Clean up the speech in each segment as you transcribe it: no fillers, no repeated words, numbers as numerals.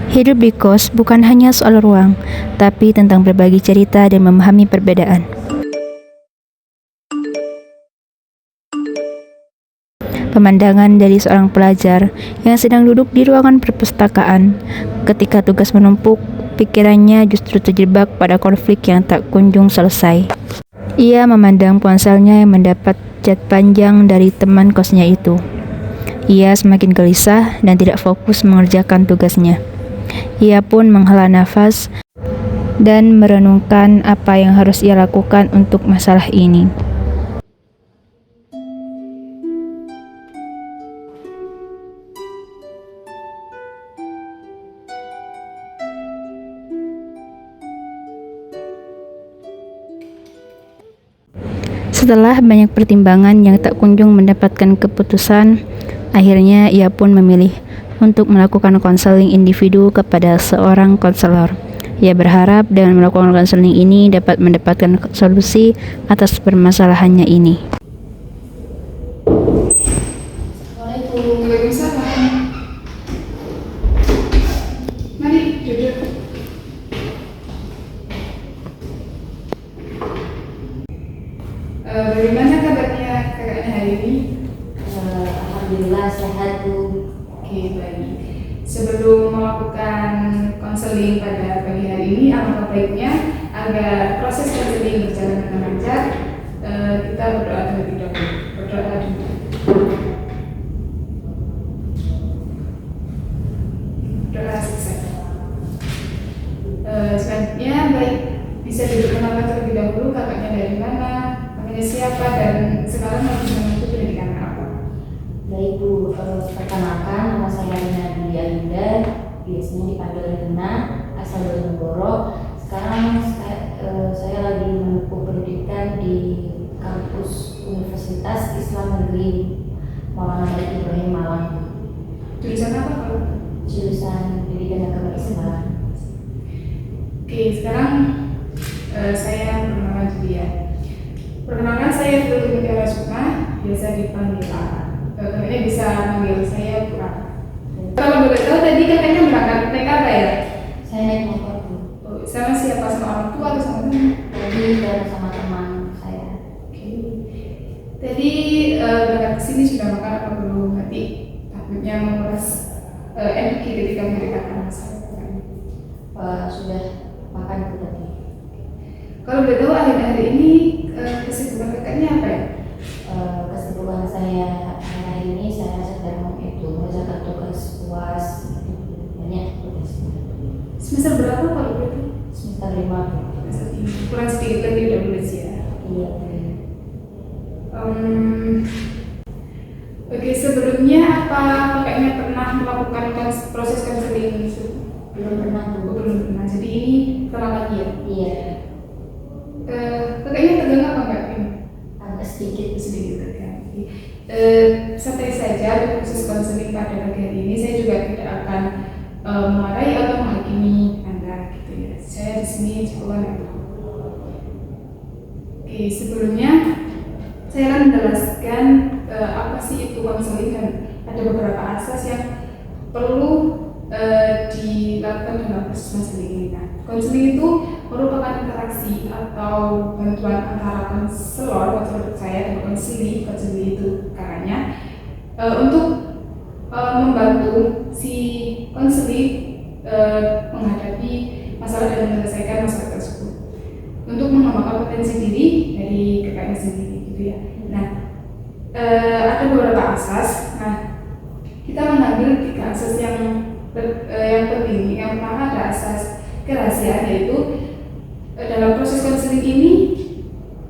Hidup di kos bukan hanya soal ruang, tapi tentang berbagi cerita dan memahami perbedaan. Pemandangan dari seorang pelajar yang sedang duduk di ruangan perpustakaan. Ketika tugas menumpuk, pikirannya justru terjebak pada konflik yang tak kunjung selesai. Ia memandang ponselnya yang mendapat chat panjang dari teman kosnya itu. Ia semakin gelisah dan tidak fokus mengerjakan tugasnya. Ia pun menghela nafas dan merenungkan apa yang harus ia lakukan untuk masalah ini. Setelah banyak pertimbangan yang tak kunjung mendapatkan keputusan, akhirnya ia pun memilih untuk melakukan konseling individu kepada seorang konselor. Ia berharap dengan melakukan konseling ini dapat mendapatkan solusi atas permasalahannya ini. Waalaikumsalam. Mari duduk. Bagaimana kabarnya kakaknya hari ini? Alhamdulillah sehat Bu. Oke, baik. Sebelum melakukan konseling pada pagi hari ini, alangkah baiknya agar proses konseling berjalan dengan lancar, kita berdoa terlebih dahulu. Berdoa dulu. Doa selesai. Selanjutnya baik bisa diperkenalkan terlebih dahulu kakaknya dari mana, namanya siapa, dan sekarang lagi menempuh pendidikan apa? Baik Bu, perkenalkan nama saya Nadia Yunda, biasanya dipanggil Rina, asal Bojonegoro. Sekarang saya lagi menempuh pendidikan di kampus Universitas Islam Negeri Maulana Malik Ibrahim Malang. Jurusan apa kalau? Jurusan Pendidikan Agama Islam. Oke, sekarang saya bernama Julia. Perkenalkan saya Dulu Mutiara Sukma, biasa dipanggil A. Kakaknya bisa manggil saya Pura. Kalau boleh tahu tadi kakaknya berangkat naik apa ya? Saya naik motor Bu. Sama siapa? Sama orang tua atau sama teman? Tadi bareng sama teman saya. Oke. Tadi berangkat ke sini sudah makan apa belum? Nanti takutnya menguras energi ketika mengerjakan masalah. Sudah makan Bu tadi. Kalau boleh tahu akhir-akhir ini kesibukan kakaknya apa ya? Kesibukan saya hari ini saya sedang mengerjakan tugas UAS, banyak tugas. Semester berapa kalau boleh tahu? Semester 5 Bu. Kurang sedikit lagi udah lulus ya. Iya. Oke, sebelumnya apa kakaknya pernah melakukan proses konseling itu? Belum pernah Bu. Belum pernah. Jadi ini pertama kali ya? Iya. Kakaknya tegang apa enggak ini? Agak sedikit. Tegang. Santai saja untuk proses konseling pada pagi hari ini. Saya juga tidak akan memarahi atau menghakimi Anda gitu ya. Saya di sini insyaallah netral. Oke, sebelumnya saya akan menjelaskan apa sih itu konseling dan ada beberapa asas yang perlu dilakukan dalam proses konseling ini. Nah, konseling itu merupakan interaksi atau bantuan antara konselor saya dan konsili itu karena untuk membantu si konseli menghadapi masalah dan menyelesaikan masalah tersebut untuk mengembangkan potensi diri dari kakaknya sendiri gitu ya. Nah, ada beberapa asas. Nah, kita mengambil 3 asas yang penting. Yang pertama ada asas kerahasiaan, yaitu dalam proses konseling ini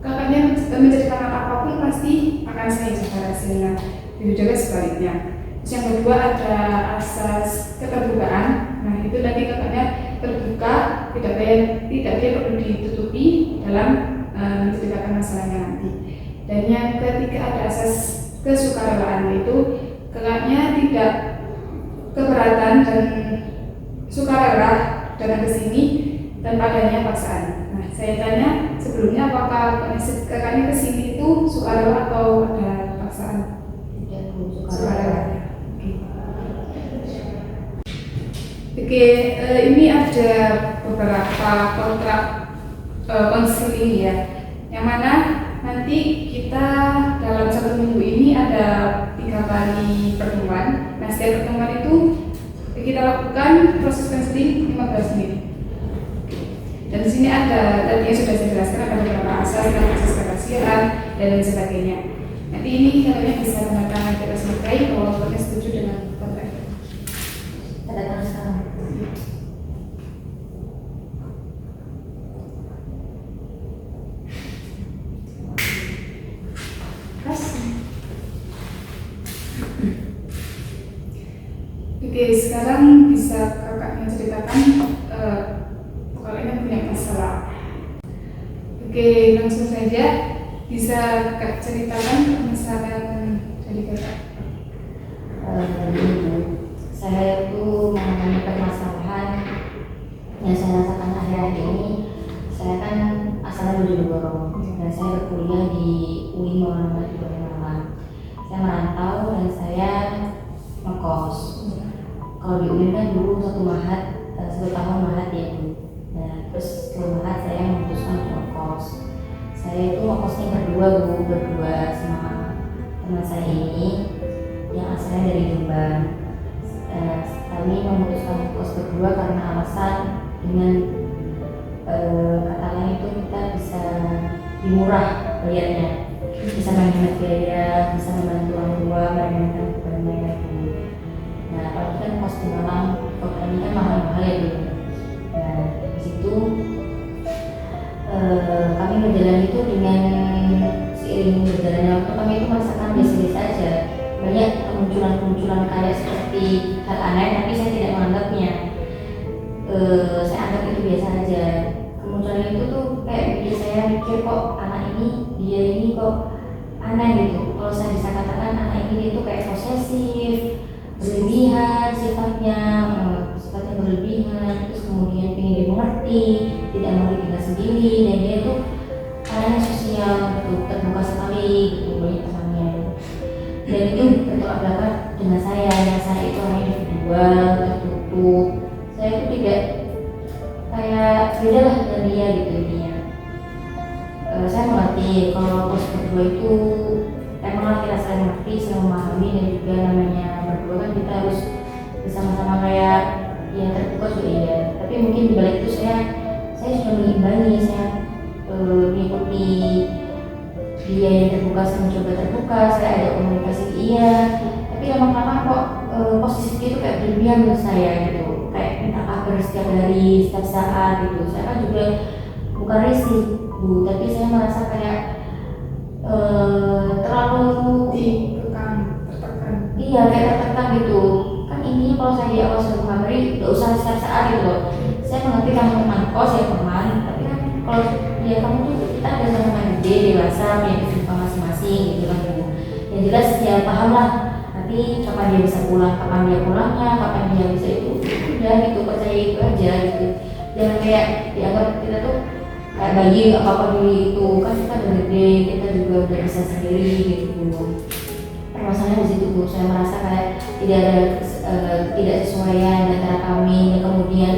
kakaknya menceritakan apapun pasti akan saya jaga rahasianya. Begitu juga sebaliknya. Terus yang kedua ada asas keterbukaan. Nah, itu nanti kakaknya terbuka, tidak perlu ditutupi dalam menceritakan masalahnya nanti. Dan yang ketiga ada asas kesukarelaan, yaitu kakaknya tidak keberatan dan sukarela datang ke sini tanpa adanya paksaan. Nah, saya tanya sebelumnya apakah kakaknya ke sini itu sukarela atau ada paksaan? Tidak Bu, Sukarela. Oke. Oke, ini ada beberapa kontrak konseling ya, yang mana nanti kita dalam 1 minggu ini ada 3 kali pertemuan. Nah, setiap pertemuan itu kita lakukan proses konseling 15 menit. Dan di sini ada tadi yang sudah saya jelaskan, ada beberapa asas dan proses kerahasiaan dan lain sebagainya. Nanti ini kalian bisa tanda tangan kita selesai bahwa kalian setuju dengan kontrak. Tanda tangan sekarang. Oke, sekarang bisa kakaknya ceritakan kalian punya masalah. Oke, langsung saja bisa kak ceritakan masalah dari kakak. Saya itu mengalami permasalahan yang saya rasakan akhir-akhir ini. Saya kan asalnya dari Bojonegoro dan saya berkuliah di UI Muhammadiyah di Bojonegoro. Saya merantau dan saya ngekos. Kalau di UI kan dulu 1 tahun mahat ya Bu. Nah, terus setelah mahat saya memutuskan untuk ngekos. Saya itu ngekosnya berdua sama teman saya ini yang asalnya dari Jombang. Kami memutuskan ngekos berdua karena alasan dengan kata lain itu kita bisa dimurah bayarnya, bisa menghemat biaya, bisa membantu orang tua meringankan beban mereka. Nah, apalagi kan kos di Malang, kota ini kan mahal-mahal ya Bu. Nah, di situ kami berjalan itu dengan seiring berjalannya waktu kami itu merasakan biasa-biasa saja. Banyak kemunculan kayak seperti hal aneh, tapi saya tidak menganggapnya. Saya anggap itu biasa aja. Kemunculan itu tuh kayak bikin saya mikir kok anak dia ini kok aneh gitu. Kalau saya bisa katakan anak ini itu kayak posesif, berlebihan sifatnya berlebihan, terus kemudian ingin dimengerti, tidak mau tinggal sendiri, dan dia itu anaknya sosial gitu, terbuka sekali gitu, banyak temannya. Dan itu bertolak belakang dengan saya, yang saya itu orangnya individual, tertutup. Saya itu tidak kayak beda lah dengan dia gitu intinya. Saya mengerti kalau pos berdua itu emang kita saling mengerti, saling memahami, dan juga namanya berdua kan kita harus bersama-sama kayak ya terbuka juga ya. Tapi mungkin di balik itu saya sudah mengimbangi, saya mengikuti dia yang terbuka, saya mencoba terbuka, saya ada komunikasi dia. Tapi lama-lama kok posisi dia itu kayak berlebihan menurut saya gitu, kayak minta kabar setiap hari, setiap saat gitu. Saya kan juga bukan risih Bu, tapi saya merasa kayak terlalu tertekan. Iya, kayak tertekan gitu. Kan intinya kalau saya di awal sudah mengabari, gak usah setiap saat gitu loh. Saya mengerti kamu teman kos ya teman, tapi kan kalau ya kamu tuh kita ada sama gede, dewasa, punya kesibukan masing-masing gitu kan Bu. Yang jelas ya paham lah nanti kapan dia bisa pulang, kapan dia pulangnya, kapan dia bisa itu udah gitu, percaya itu aja gitu. Jangan kayak dianggap kita tuh kayak bayi apa-apa dulu itu, kan kita udah gede, kita juga udah bisa sendiri gitu Bu. Permasalahannya di situ Bu, saya merasa kayak tidak ada ketidaksesuaian antara kami, dan kemudian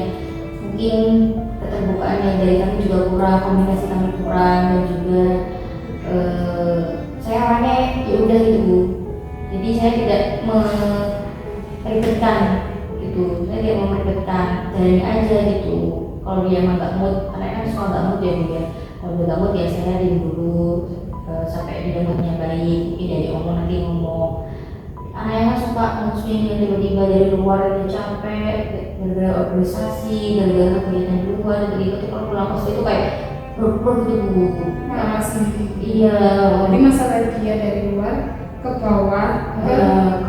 mungkin keterbukaan yang dari kami juga kurang, komunikasi kami kurang, dan juga saya orangnya ya udah gitu Bu. Jadi saya tidak meribetkan gitu, saya tidak mau meribetkan, jalanin aja gitu. Kalau dia emang gak mood, karena kan suka gak mood ya Bu ya. Kalau dia gak mood ya saya diem dulu sampai dia moodnya baik, mungkin dari ngomong nanti ngomong. Anaknya kan suka langsung yang tiba-tiba dari luar dia capek, gara-gara organisasi, gara-gara kegiatan di luar, tiba-tiba tuh kalau pulang kos itu kayak berubah gitu Bu. Malah sendiri. Iya. Jadi masalah dia dari luar ke bawah ke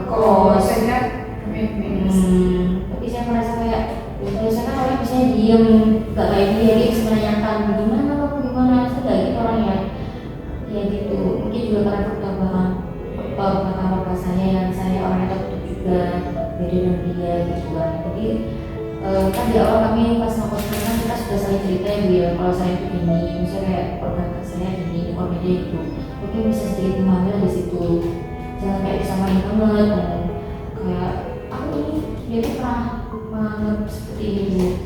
kos saja. Tapi saya merasa kayak biasanya kan orang biasanya diem, gak kayak dia bisa menanyakan gimana kok gimana, saya gak gitu orangnya ya gitu. Mungkin juga karena faktor keluarga saya yang saya orangnya tertutup juga, beda dengan dia gitu kan. Jadi kan di awal kami pas ngekos kan kita sudah saling cerita ya Bu ya, kalau saya itu gini, misalnya kayak keluarga saya gini, keluarga dia itu mungkin bisa sedikit memahami di situ. Jangan kayak disamain banget, kayak aku ini dia tuh pernah menganggap seperti ini,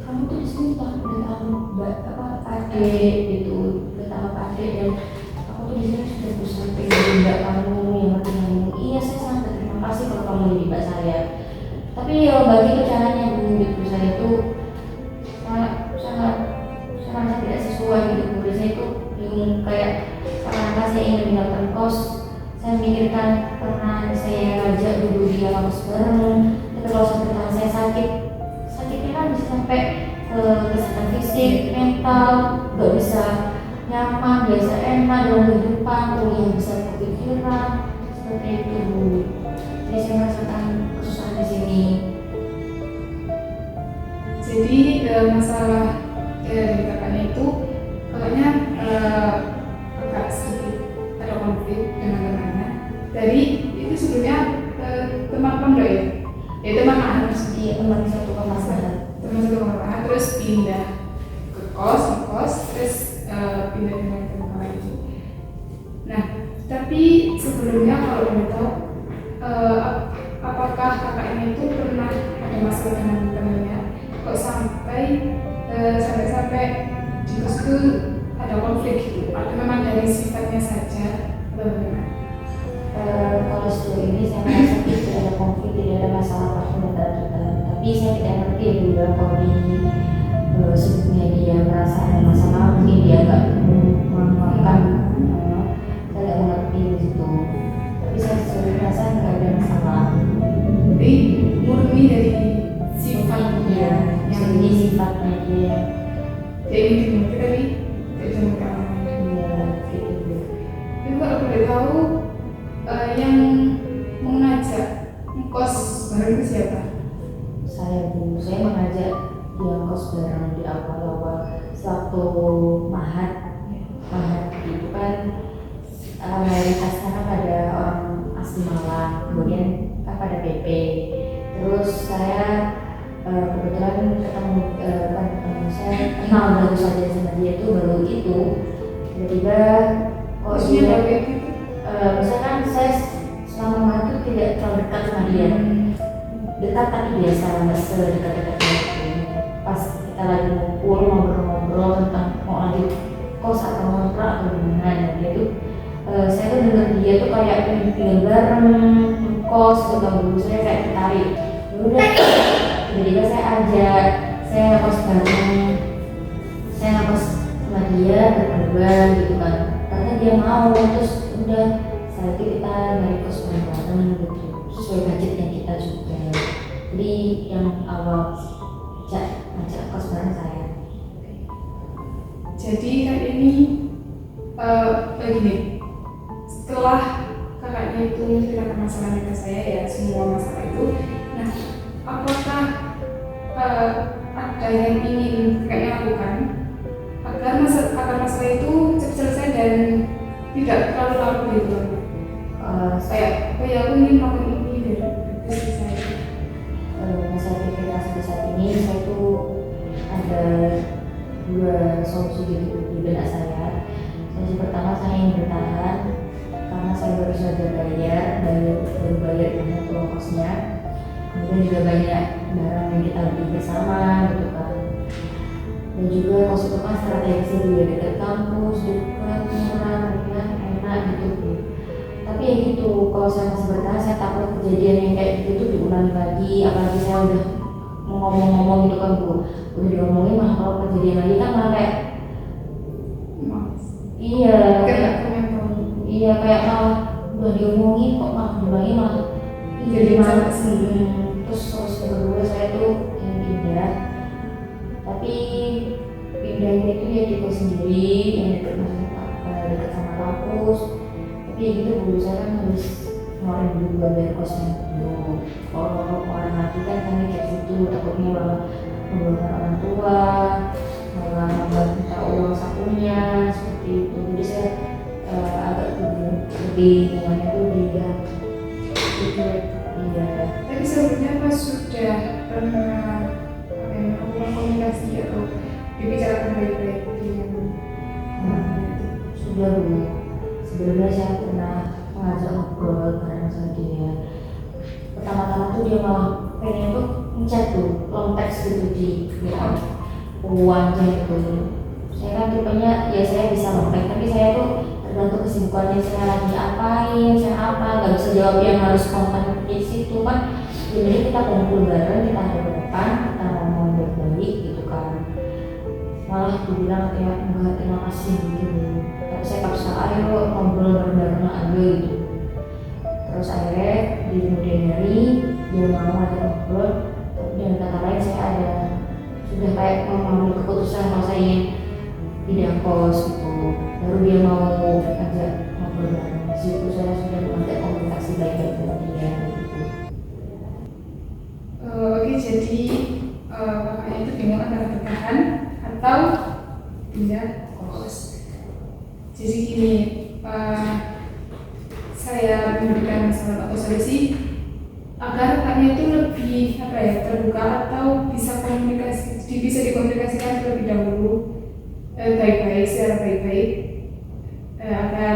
kamu tuh di sini udah tahu adik gitu, udah tahu adik, dan aku tuh di sini sudah berusaha pengen mbak kamu yang ngerti kamu. Iya, saya sangat berterima kasih kalau kamu jadi mbak saya, tapi ya bagi itu caranya bu gitu. Saya itu sangat sangat sangat tidak sesuai gitu bu. Saya itu bingung, kayak karena saya ingin meninggalkan kos, saya memikirkan karena saya ngajak dulu dia kampus bareng, tapi kalau sampai tangan saya sakitnya kan bisa sampai ke kesehatan fisik, mental, nggak bisa nyaman, biasa enak dalam kehidupan, yang bisa kepikiran seperti itu bu. Jadi saya merasakan kesusahan di sini. Jadi masalah dari kakaknya itu kakaknya agak sedikit ada konflik dengan temannya. Dari itu sebelumnya teman pondok ya? Ya teman harus Dia teman satu kemasan. teman satu kamar, terus pindah ke kos, terus pindah dengan teman lagi. Nah, tapi sebelumnya kalau boleh tahu, apakah kakaknya itu pernah ada masalah dengan temannya? Kok sampai di kos itu ada konflik gitu? Atau memang dari sifatnya saja? Bagaimana? Kalau sejauh ini saya merasa tidak ada konflik, tidak ada masalah apapun antara kita. Tapi saya tidak ngerti ya juga kalau di sebelumnya dia merasa ada masalah, mungkin dia nggak mengungkapkan. Saya nggak mengerti di situ. Tapi saya sejauh ini merasa nggak ada masalah. Jadi murni dari sifatnya yang Jadi sifatnya dia. dia ingin dimengerti tapi tidak bisa mengungkapkan. Iya, gitu. Tapi kalau boleh tahu, yang mengajak ngkos bareng itu siapa? Saya mengajak dia kos bareng di awal-awal sewaktu mahat itu kan mayoritasnya kan pada orang asli Malang, kemudian kan pada PP. Terus saya kebetulan ketemu saya kenal baru saja sama dia itu baru itu tiba-tiba Maksudnya dia bagian itu? misalkan saya selama itu tidak terlalu dekat sama dia, dekat tapi biasa, nggak sedekat-dekatnya itu. Pas kita lagi ngumpul ngobrol-ngobrol tentang mau lanjut kos atau ngontrak atau gimana, dan dia tuh saya tuh denger dia tuh kayak pengen tinggal bareng kos atau dulu saya kayak tertarik. Udah tiba-tiba saya ajak, saya ngekos bareng, saya ngekos sama dia berdua gitu kan, karena dia mau. Terus udah saat itu kita nyari kos bareng gitu sesuai budget yang kita juga. Jadi yang awal ngajak kos bareng saya. Jadi kan ini begini, setelah kakaknya itu menceritakan masalahnya ke saya ya, semua masalah itu, nah apakah ada yang ingin kakaknya lakukan agar masalah itu cepat selesai dan tidak terlalu lama gitu? Kayak aku ingin melakukan ini dari selesai. Saya pikir sampai saat ini saya tuh ada dua solusi di benak saya. Solusi pertama, saya ingin bertahan karena saya baru saja baru bayar dengan uang kosnya. Kemudian juga banyak barang yang kita beli bersama gitu kan. Dan juga kos itu kan strategis juga dekat kampus, dekat murah, ringan, enak gitu. Tapi ya gitu, kalau saya masih bertahan saya takut kejadian yang kayak gitu tuh diulangi lagi. Apalagi saya udah ngomong-ngomong gitu kan bu, udah diomongin, malah kalau kejadian lagi kan malah kayak iya kayak malah udah diomongin kok malah diulangi, malah jadi malas. Terus kedua saya tuh yang pindah, tapi pindahnya itu ya di kos sendiri yang dekat sama kampus. Tapi ya gitu bu, saya kan harus ngeluarin dulu bayar kosnya dulu. Kalau orang mati kan kami kayak gitu, takutnya malah membuatkan orang tua, malah minta uang sakunya seperti itu. Jadi saya agak lebih namanya tuh dia Tapi sebelumnya pas sudah pernah melakukan komunikasi atau dibicarakan baik-baik dengan sudah bu. Sebelumnya saya pernah mengajak ngobrol karena sama dia. Pertama-tama tuh dia malah pengen tuh mencet tuh long text gitu di WA uang gitu. Saya kan tipenya ya saya bisa long text, tapi saya tuh tergantung kesibukannya, saya lagi apain, saya apa, nggak bisa jawab yang harus konten di situ kan. Jadi kita kumpul bareng, kita depan, kita ngomong baik-baik gitu kan. Malah dibilang kayak enggak, terima kasih gitu. Tapi saya paksa ayo ngobrol bareng-bareng aja gitu. Terus akhirnya di kemudian hari dia mau ngajak ngobrol, tapi dengan kata lain saya ada sudah kayak mau mengambil keputusan kalau saya ingin pindah kos gitu. Baru dia mau ajak ngobrol bareng. Di situ saya sudah mengajak komunikasi baik-baik dengan dia gitu. Oke, jadi kakaknya itu bingung antara bertahan atau pindah kos. Jadi gini, saya memberikan saran atau solusi agar kakaknya itu lebih terbuka atau bisa dikomunikasikan terlebih dahulu baik-baik, secara baik-baik, agar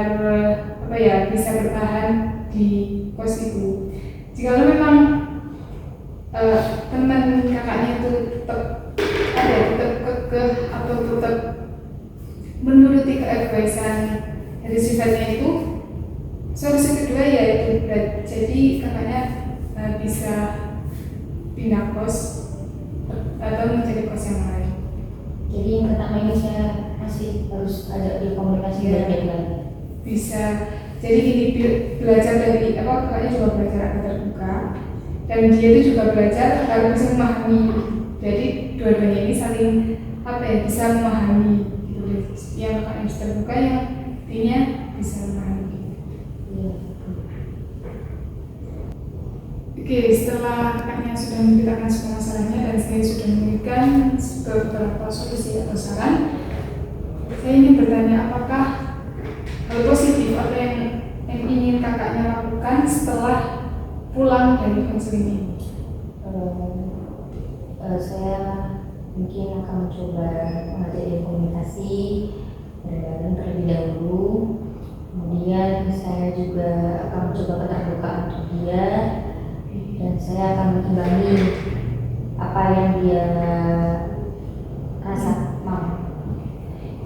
bisa bertahan di kos itu. Jika memang teman kakaknya itu tetap kekeh atau tetap menuruti keegoisan dari sifatnya itu, solusi kedua yaitu jadi kakaknya bisa pindah kos atau mencari kos yang lain. Jadi yang pertama ini saya masih harus ada di komunikasi baik-baik lagi. Bisa. Jadi gini, belajar dari kakaknya juga belajar agar terbuka, dan dia itu juga belajar agar bisa memahami. Jadi dua-duanya ini saling bisa memahami gitu. Yang kakaknya bisa terbuka, yang intinya bisa memahami. Iya. Oke, setelah kakaknya sudah menceritakan semua masalahnya dan saya sudah memberikan beberapa solusi atau saran, saya ingin bertanya apakah hal positif apa yang ingin kakaknya lakukan setelah pulang dari konseling ini? Saya mungkin akan mencoba mengajak dia komunikasi bareng terlebih dahulu. Kemudian saya juga akan mencoba keterbukaan untuk dia, dan saya akan mengimbangi apa yang dia rasa mau.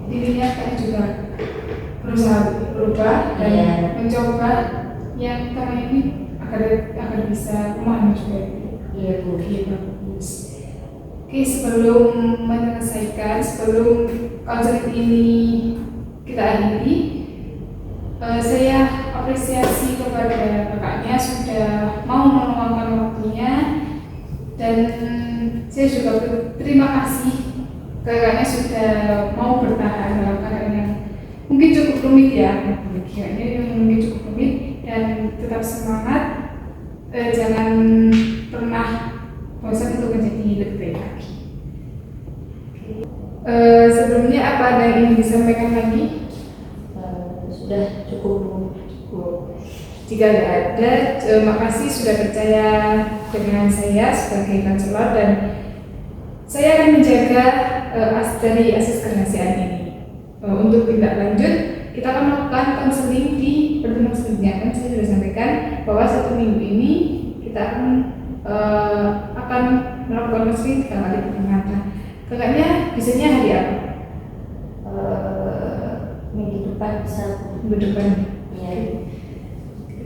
Dirinya kan juga berusaha berubah dan mencoba yang karena ini agar bisa memahami juga. Iya Bu. Bagus. Oke, sebelum konseling ini kita akhiri, saya apresiasi kepada kakaknya sudah mau meluangkan waktunya, dan saya juga berterima kasih kakaknya sudah mau bertahan dalam keadaan yang mungkin cukup rumit ya, mungkin cukup rumit, dan tetap semangat, jangan pernah bosan untuk menjadi lebih baik lagi. Sebelumnya apa ada yang ingin disampaikan lagi? Sudah cukup. Jika tidak ada, makasih sudah percaya dengan saya sebagai konselor, dan saya akan menjaga dari asas kerahasiaan ini. Untuk tindak lanjut, kita akan melakukan konseling di pertemuan selanjutnya. Kan saya sudah sampaikan bahwa 1 minggu ini kita akan melakukan konseling 3 kali pertemuan. Kakaknya bisanya hari apa? Minggu depan bisa. Minggu depan. Ya.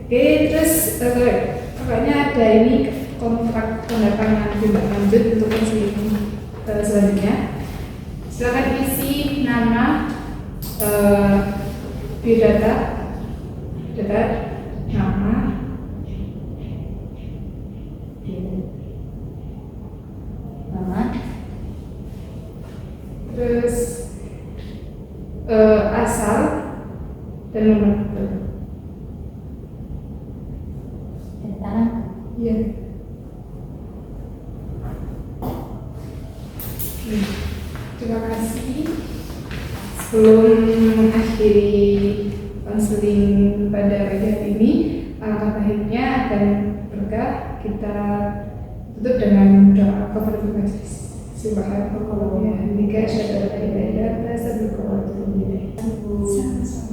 Oke, terus kakaknya ada ini kontrak pendatangan tindak lanjut untuk konseling selanjutnya. Silakan isi nama, biodata, nama, terus asal dan nomor telepon. Iya. Terima kasih. Sebelum mengakhiri konseling pada pagi hari ini, alangkah baiknya dan berkah kita tutup dengan doa kafaratul majelis. Subhanallah wa bihamdihi, asyhadu an la ilaha illa anta, astaghfiruka wa atubu ilaik. Sama-sama.